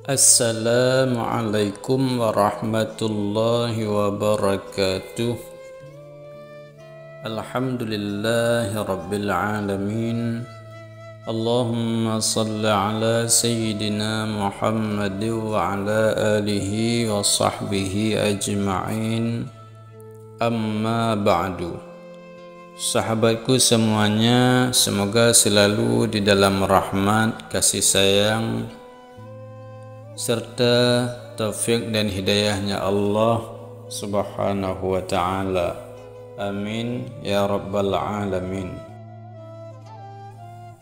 Assalamualaikum warahmatullahi wabarakatuh. Alhamdulillahi rabbil alamin. Allahumma salli ala sayyidina Muhammad wa ala alihi wa sahbihi ajma'in. Amma ba'du. Sahabatku semuanya, semoga selalu di dalam rahmat, kasih sayang serta taufik dan hidayahnya Allah subhanahu wa ta'ala. Amin ya rabbal alamin.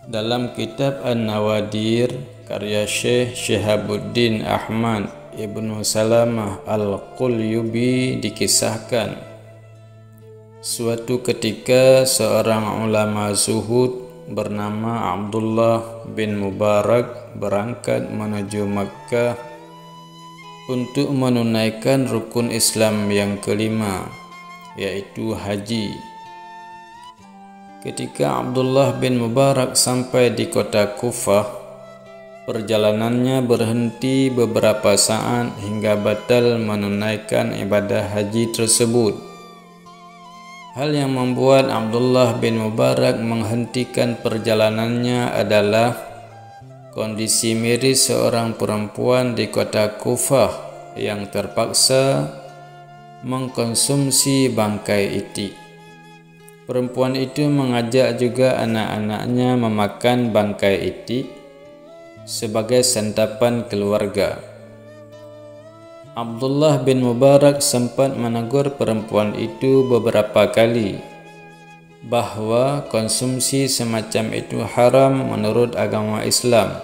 Dalam kitab An-Nawadir karya Syekh Syihabuddin Ahmad Ibnu Salamah Al-Qulyubi dikisahkan, suatu ketika seorang ulama zuhud bernama Abdullah bin Mubarak berangkat menuju Makkah untuk menunaikan rukun Islam yang kelima, yaitu haji. Ketika Abdullah bin Mubarak sampai di kota Kufah, perjalanannya berhenti beberapa saat hingga batal menunaikan ibadah haji tersebut. Hal yang membuat Abdullah bin Mubarak menghentikan perjalanannya adalah kondisi miris seorang perempuan di kota Kufah yang terpaksa mengkonsumsi bangkai itik. Perempuan itu mengajak juga anak-anaknya memakan bangkai itik sebagai santapan keluarga. Abdullah bin Mubarak sempat menegur perempuan itu beberapa kali bahwa konsumsi semacam itu haram menurut agama Islam.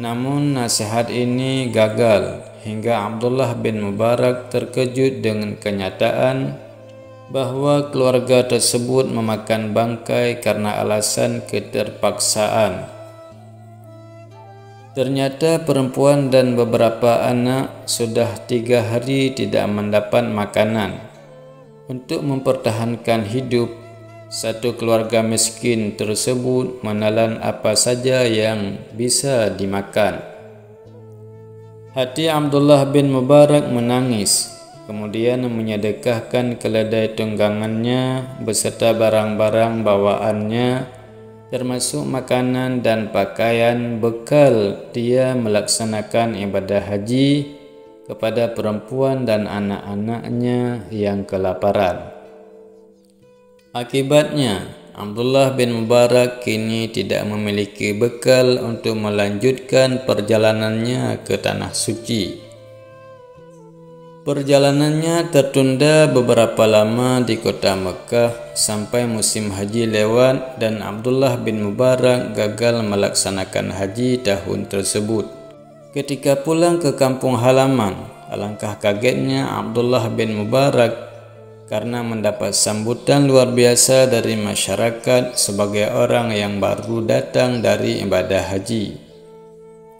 Namun nasihat ini gagal hingga Abdullah bin Mubarak terkejut dengan kenyataan bahwa keluarga tersebut memakan bangkai karena alasan keterpaksaan. Ternyata perempuan dan beberapa anak sudah 3 hari tidak mendapat makanan. Untuk mempertahankan hidup, satu keluarga miskin tersebut menelan apa saja yang bisa dimakan. Hati Abdullah bin Mubarak menangis, kemudian menyedekahkan keledai tunggangannya beserta barang-barang bawaannya, termasuk makanan dan pakaian bekal dia melaksanakan ibadah haji kepada perempuan dan anak-anaknya yang kelaparan. Akibatnya, Abdullah bin Mubarak kini tidak memiliki bekal untuk melanjutkan perjalanannya ke Tanah Suci. Perjalanannya tertunda beberapa lama di kota Mekah sampai musim haji lewat dan Abdullah bin Mubarak gagal melaksanakan haji tahun tersebut. Ketika pulang ke kampung halaman, alangkah kagetnya Abdullah bin Mubarak karena mendapat sambutan luar biasa dari masyarakat sebagai orang yang baru datang dari ibadah haji.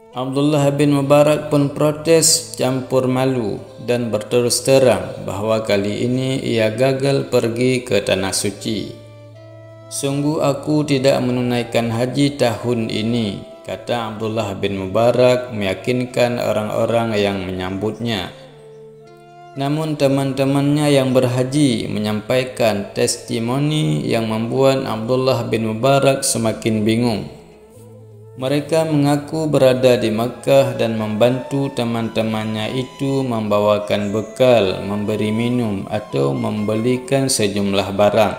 Abdullah bin Mubarak pun protes campur malu dan berterus terang bahawa kali ini ia gagal pergi ke Tanah Suci. Sungguh aku tidak menunaikan haji tahun ini, kata Abdullah bin Mubarak meyakinkan orang-orang yang menyambutnya. Namun teman-temannya yang berhaji menyampaikan testimoni yang membuat Abdullah bin Mubarak semakin bingung. Mereka mengaku berada di Makkah dan membantu teman-temannya itu membawakan bekal, memberi minum atau membelikan sejumlah barang.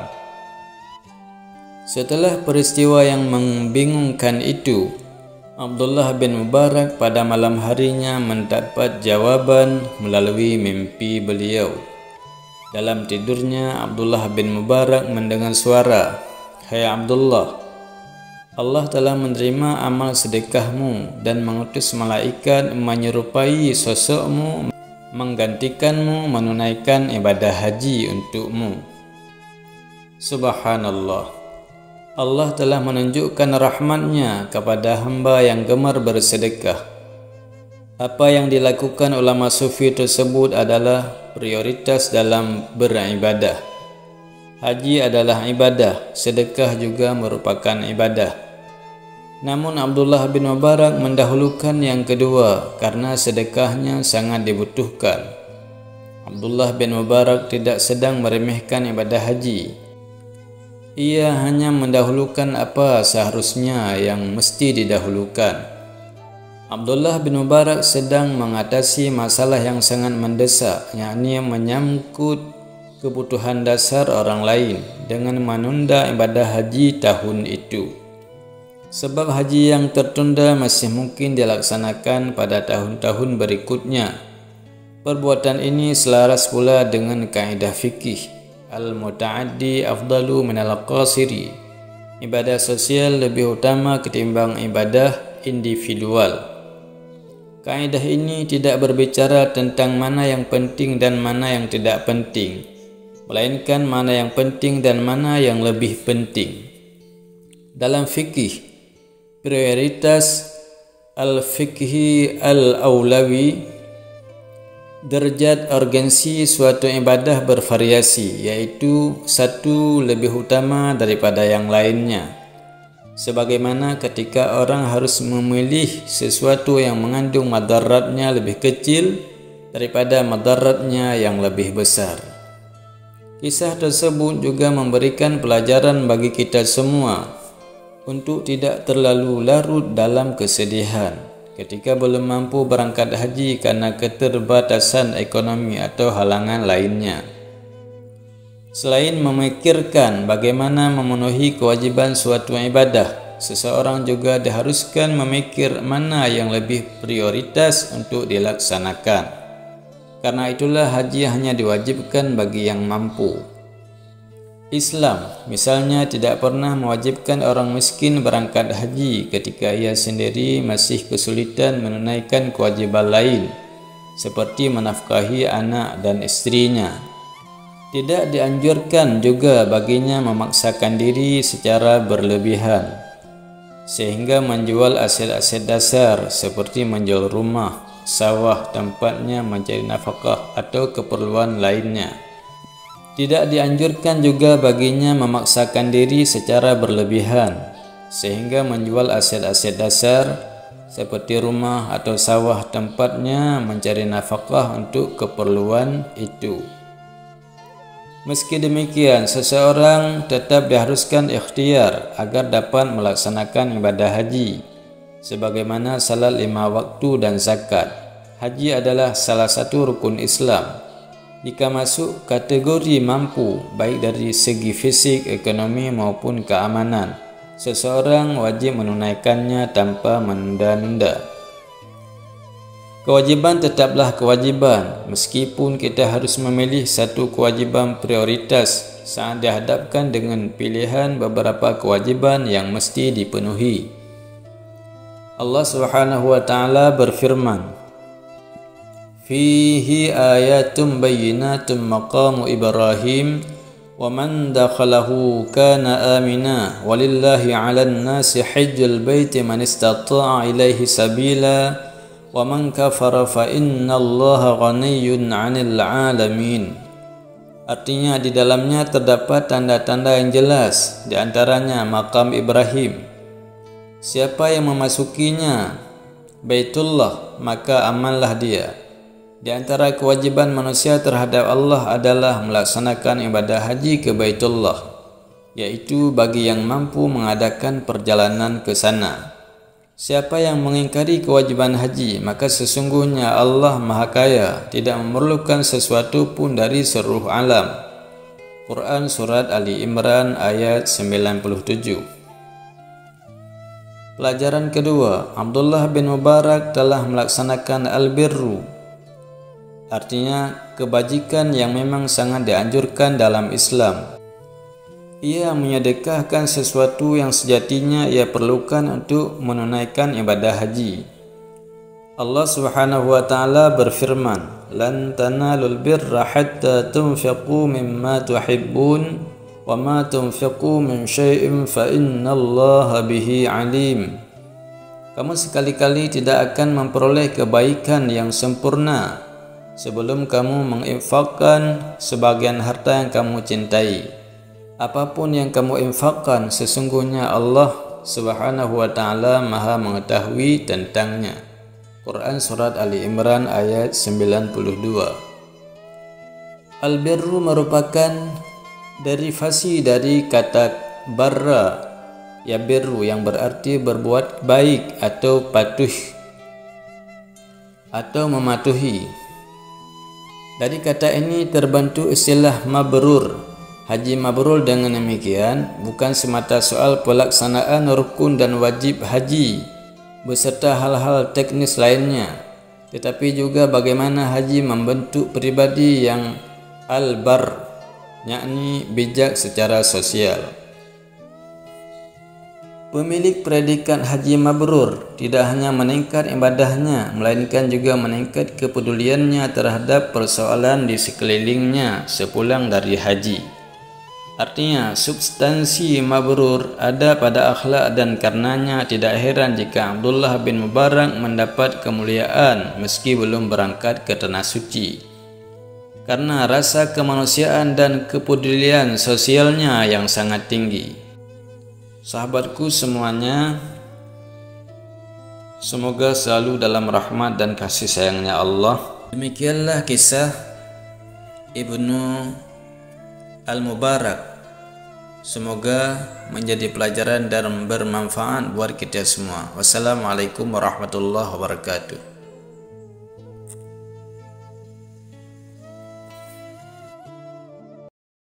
Setelah peristiwa yang membingungkan itu, Abdullah bin Mubarak pada malam harinya mendapat jawaban melalui mimpi beliau. Dalam tidurnya, Abdullah bin Mubarak mendengar suara, "Hai Abdullah, Allah telah menerima amal sedekahmu dan mengutus malaikat menyerupai sosokmu menggantikanmu menunaikan ibadah haji untukmu." Subhanallah, Allah telah menunjukkan rahmatnya kepada hamba yang gemar bersedekah. Apa yang dilakukan ulama sufi tersebut adalah prioritas dalam beribadah. Haji adalah ibadah, sedekah juga merupakan ibadah. Namun Abdullah bin Mubarak mendahulukan yang kedua karena sedekahnya sangat dibutuhkan. Abdullah bin Mubarak tidak sedang meremehkan ibadah haji. Ia hanya mendahulukan apa seharusnya yang mesti didahulukan. Abdullah bin Mubarak sedang mengatasi masalah yang sangat mendesak, yakni menyangkut kebutuhan dasar orang lain dengan menunda ibadah haji tahun itu. Sebab haji yang tertunda masih mungkin dilaksanakan pada tahun-tahun berikutnya. Perbuatan ini selaras pula dengan kaidah fikih al-muta'addi afdalu minal qasiri. Ibadah sosial lebih utama ketimbang ibadah individual. Kaidah ini tidak berbicara tentang mana yang penting dan mana yang tidak penting, melainkan mana yang penting dan mana yang lebih penting. Dalam fikih, prioritas al-fikhi al-awlawi, derajat urgensi suatu ibadah bervariasi, yaitu satu lebih utama daripada yang lainnya. Sebagaimana ketika orang harus memilih sesuatu yang mengandung madaratnya lebih kecil daripada madaratnya yang lebih besar. Kisah tersebut juga memberikan pelajaran bagi kita semua untuk tidak terlalu larut dalam kesedihan ketika belum mampu berangkat haji karena keterbatasan ekonomi atau halangan lainnya. Selain memikirkan bagaimana memenuhi kewajiban suatu ibadah, seseorang juga diharuskan memikir mana yang lebih prioritas untuk dilaksanakan. Karena itulah haji hanya diwajibkan bagi yang mampu. Islam misalnya tidak pernah mewajibkan orang miskin berangkat haji ketika ia sendiri masih kesulitan menunaikan kewajiban lain seperti menafkahi anak dan istrinya. Tidak dianjurkan juga baginya memaksakan diri secara berlebihan sehingga menjual aset-aset dasar seperti menjual rumah, sawah tempatnya mencari nafkah atau keperluan lainnya. Tidak dianjurkan juga baginya memaksakan diri secara berlebihan sehingga menjual aset-aset dasar seperti rumah atau sawah tempatnya mencari nafkah untuk keperluan itu. Meski demikian, seseorang tetap diharuskan ikhtiar agar dapat melaksanakan ibadah haji sebagaimana salat 5 waktu dan zakat. Haji adalah salah satu rukun Islam. Jika masuk kategori mampu baik dari segi fisik, ekonomi maupun keamanan, seseorang wajib menunaikannya tanpa menunda-nunda. Kewajiban tetaplah kewajiban, meskipun kita harus memilih satu kewajiban prioritas saat dihadapkan dengan pilihan beberapa kewajiban yang mesti dipenuhi. Allah Subhanahu wa taala berfirman, "Fihi ayatum bayyinatum maqamu Ibrahim wa man dakhalahu kana amina walillahi 'alan nasi hajjul baiti man istata'a ilaihi sabila wa man kafara fa innallaha ghaniyyun 'anil 'alamin." Artinya di dalamnya terdapat tanda-tanda yang jelas, di antaranya makam Ibrahim. Siapa yang memasukinya Baitullah maka amanlah dia. Di antara kewajiban manusia terhadap Allah adalah melaksanakan ibadah haji ke Baitullah, yaitu bagi yang mampu mengadakan perjalanan ke sana. Siapa yang mengingkari kewajiban haji, maka sesungguhnya Allah Maha Kaya, tidak memerlukan sesuatu pun dari seluruh alam. Quran Surat Ali Imran ayat 97. Pelajaran kedua, Abdullah bin Mubarak telah melaksanakan al-birru, artinya kebajikan yang memang sangat dianjurkan dalam Islam. Ia menyedekahkan sesuatu yang sejatinya ia perlukan untuk menunaikan ibadah haji. Allah Subhanahu wa taala berfirman, "Lan tanalul birra hatta tunfiqu mimma tuhibbun wa ma tunfiqu min syai'in fa innallaha bihi alim." Kamu sekali-kali tidak akan memperoleh kebaikan yang sempurna sebelum kamu menginfakkan sebagian harta yang kamu cintai. Apapun yang kamu infakkan, sesungguhnya Allah Subhanahu wa ta'ala Maha mengetahui tentangnya. Quran Surat Ali Imran ayat 92. Al-birru merupakan derivasi dari kata barra yabirru yang berarti berbuat baik atau patuh atau mematuhi. Dari kata ini terbentuk istilah mabrur. Haji mabrur dengan demikian bukan semata soal pelaksanaan rukun dan wajib haji beserta hal-hal teknis lainnya, tetapi juga bagaimana haji membentuk pribadi yang al-bar, yakni bijak secara sosial. Pemilik predikat haji mabrur tidak hanya meningkat ibadahnya, melainkan juga meningkat kepeduliannya terhadap persoalan di sekelilingnya sepulang dari haji. Artinya, substansi mabrur ada pada akhlak dan karenanya tidak heran jika Abdullah bin Mubarak mendapat kemuliaan meski belum berangkat ke tanah suci. Karena rasa kemanusiaan dan kepedulian sosialnya yang sangat tinggi. Sahabatku semuanya, semoga selalu dalam rahmat dan kasih sayangnya Allah. Demikianlah kisah Ibnu Al-Mubarak. Semoga menjadi pelajaran dan bermanfaat buat kita semua. Wassalamualaikum warahmatullahi wabarakatuh.